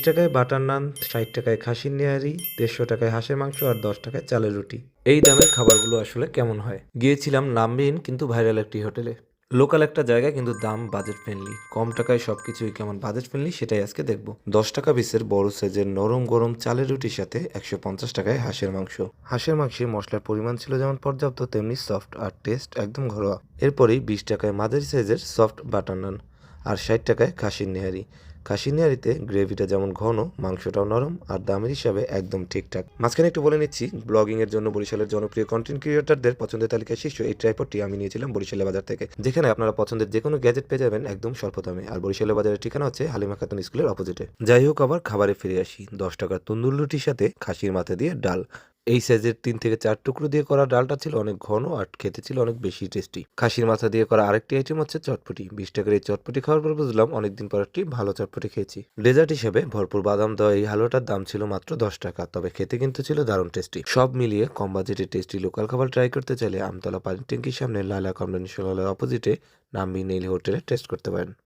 টাকায় বাটার নান, 60 টাকায় খাসির নেহারি, 150 টাকায় হাঁসের মাংস আর 10 টাকায় চালের রুটি। এই দামের খাবারগুলো আসলে কেমন হয়? গিয়েছিলাম নামবিহীন কিন্তু ভাইরাল একটি হোটেলে। লোকাল একটা জায়গা কিন্তু দাম বাজেট ফ্রেন্ডলি। কম টাকায় সবকিছুই কেমন বাজেট ফ্রেন্ডলি সেটাই আজকে দেখব। 10 টাকা পিসের বড় সাইজের নরম গরম চালের রুটির সাথে 150 টাকায় হাঁসের মাংস। হাঁসের মাংসে মশলার পরিমাণ ছিল যেমন পর্যাপ্ত তেমনি সফট আর টেস্ট একদম ঘরোয়া। এরপরেই 20 টাকায় মাঝারি সাইজের সফট বাটার নান আর 60 টাকায় খাসির নেহারি। খাসির নেহারিতে গ্রেভিটা যেমন ঘন, মাংসটাও নরম আর দামের হিসাবে একদম ঠিকঠাক। মাঝখানে একটু বলে নিচ্ছি, ব্লগিং এর জন্য বরিশালের জনপ্রিয় কন্টেন্ট ক্রিয়েটরদের পছন্দের তালিকায় শীর্ষ এই ট্রাইপডটি আমি নিয়েছিলাম বরিশালের বাজার থেকে, যেখানে আপনারা পছন্দের যে কোনো গ্যাজেট পেয়ে যাবেন একদম স্বল্প দামে। আর বরিশালের বাজারের ঠিকানা হচ্ছে হালিমা খাতুন স্কুলের অপোজিটে। যাই হোক, আবার খাবারে ফিরে আসি। 10 টাকার তন্দুর রুটির সাথে খাসির মাথা দিয়ে ডাল। এই সাইজের 3 থেকে 4 টুকরো দিয়ে করা ডালটা ছিল অনেক ঘন আর খেতে ছিল অনেক বেশি টেস্টি। খাসির মাথা দিয়ে করা আরেকটি আইটেম হচ্ছে চটপটি। 20 টাকার এই চটপটি খাওয়ার পর বুঝলাম অনেকদিন পর একটি ভালো চটপটি খেয়েছি। ডেজার্ট হিসেবে ভরপুর বাদাম দেওয়া এই হালুয়াটার দাম ছিল মাত্র 10 টাকা, তবে খেতে কিন্তু ছিল দারুণ টেস্টি। সব মিলিয়ে কম বাজেটে টেস্টি লোকাল খাবার ট্রাই করতে চাইলে আমতলা পানির ট্যাঙ্কির সামনে লালা কমপ্লেন অপোজিটে নামবি নেইল হোটেলে টেস্ট করতে পারেন।